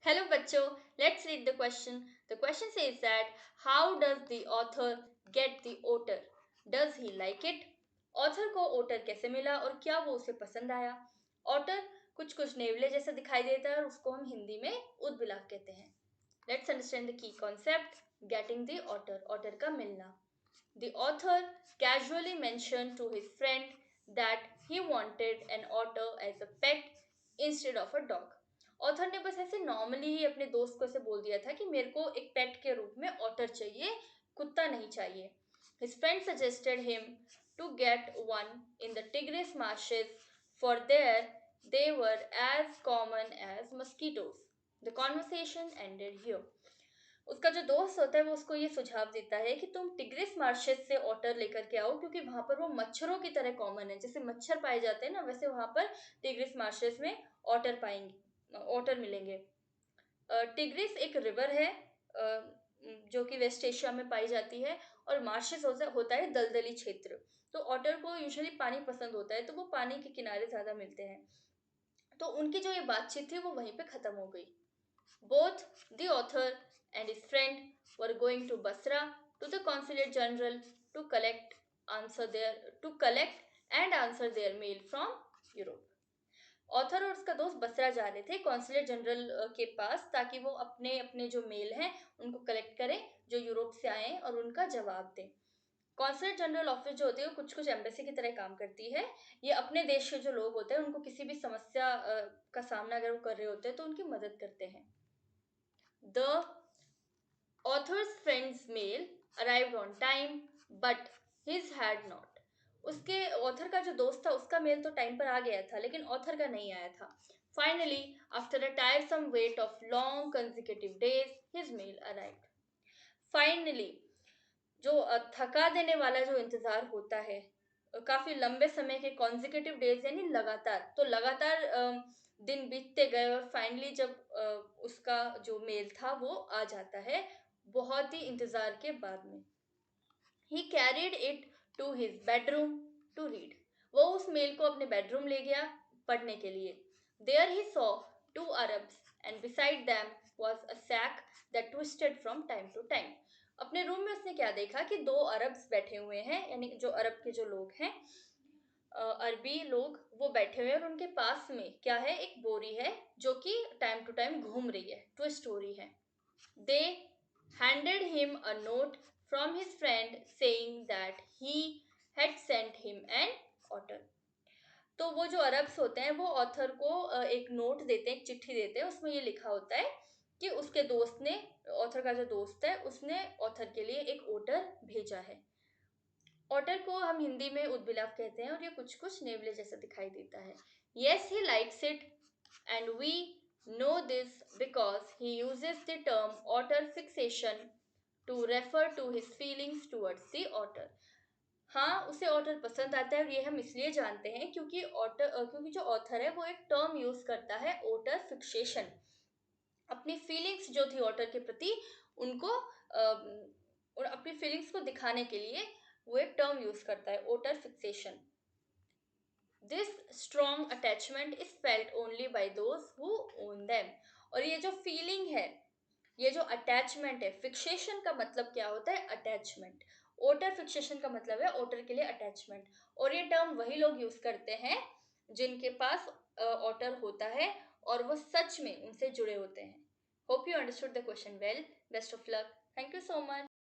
Hello बच्चों, let's read the question. The question says that how does the author get the otter? Does he like it? Author को otter कैसे मिला और क्या वो उसे पसंद आया? Otter कुछ कुछ नेवले जैसा दिखाई देता है और उसको हम हिंदी में ऊदबिलाव कहते हैं. Let's understand the key concept. Getting the otter, otter का मिलना. The author casually mentioned to his friend that he wanted an otter as a pet instead of a dog. Author ने बस ऐसे नॉर्मली ही अपने दोस्त को ऐसे बोल दिया था कि मेरे को एक पेट के रूप में ऑटर चाहिए, कुत्ता नहीं चाहिए. His friend suggested him to get one in the Tigris marshes, for there they were as common as mosquitoes. The conversation ended here. उसका जो दोस्त होता है वो उसको ये सुझाव देता है कि तुम टिग्रिस मार्शेस से ऑटर लेकर के आओ, क्योंकि वहां पर वो मच्छरों की तरह कॉमन है. जैसे मच्छर पाए जाते हैं ना, वैसे वहां पर टिग्रिस मार्शेस में ऑटर पाएंगे, ऑटर मिलेंगे. टिग्रिस एक रिवर है जो कि वेस्ट एशिया में पाई जाती है, और मार्शेस होता है दलदली क्षेत्र. तो ऑटर को यूजुअली पानी पसंद होता है, तो वो पानी के किनारे ज्यादा मिलते हैं. तो उनकी जो ये बातचीत थी वो वहीं पे खत्म हो गई. Both the author and his friend were going to Basra to the consulate general to answer their collect and answer their mail from Europe. Author और उसका दोस्त बसरा जा रहे थे कॉन्सुलेट जनरल के पास, ताकि वो अपने अपने जो मेल हैं उनको कलेक्ट करें जो यूरोप से आए और उनका जवाब दें. कॉन्सुलेट जनरल ऑफिस जो होती है वो कुछ कुछ एम्बेसी की तरह काम करती है. ये अपने देश के जो लोग होते हैं उनको किसी भी समस्या का सामना अगर वो कर रहे होते हैं तो उनकी मदद करते हैं. The author's friend's mail arrived on time, but his had not. उसके ऑथर का जो दोस्त था उसका मेल तो टाइम पर आ गया था, लेकिन ऑथर का नहीं आया था. Finally, after a tiresome wait of long consecutive days, his mail arrived. Finally, जो थका देने वाला जो इंतजार होता है, काफी लंबे समय के कॉन्जिक्यूटिव डेज यानी लगातार, तो लगातार दिन बीतते गए और फाइनली जब उसका जो मेल था वो आ जाता है बहुत ही इंतजार के बाद में. He carried it to his bedroom to read. वो उस मेल को अपने बेडरूम ले गया पढ़ने के लिए. There he saw two Arabs and beside them was a sack that twisted from time to time. अपने रूम में उसने क्या देखा कि दो अरब्स बैठे हुए हैं, यानी जो अरब के जो लोग हैं, अरबी लोग, वो बैठे हुए हैं और उनके पास में क्या है, एक बोरी है जो कि टाइम टू टाइम घूम रही है, ट्विस्ट हो रही है. दे handed him a note from his friend saying that he had sent him an otter. तो वो जो अरब्स होते हैं वो ऑथर को एक नोट देते हैं, एक चिट्ठी देते हैं. उसमें ये लिखा होता है कि उसके दोस्त ने, ऑथर का जो दोस्त है, उसने ऑथर के लिए एक ओटर भेजा है. ऑटर को हम हिंदी में उदबिलाव कहते हैं और ये कुछ कुछ नेवले जैसा दिखाई देता है. Yes, he likes it, and we know this because he uses the term otter fixation to refer to his feelings towards the otter. हाँ, उसे ऑटर पसंद आता है और ये हम इसलिए जानते हैं क्योंकि जो ऑथर है वो एक टर्म यूज करता है, ओटर फिक्सेशन. अपनी फीलिंग्स जो थी ऑटर के प्रति, उनको और अपनी फीलिंग्स को दिखाने के लिए वो एक टर्म यूज करता है, ओटर fixation. This strong attachment is felt only by those who own them. और ये जो फीलिंग है, ये जो अटैचमेंट है, फिक्सेशन का मतलब क्या होता है, अटैचमेंट. ओटर फिक्सेशन का मतलब है ओटर के लिए अटैचमेंट. और ये टर्म वही लोग यूज करते हैं जिनके पास ओटर होता है और वो सच में उनसे जुड़े होते हैं. Hope you understood the question well. Best of luck. Thank you so much.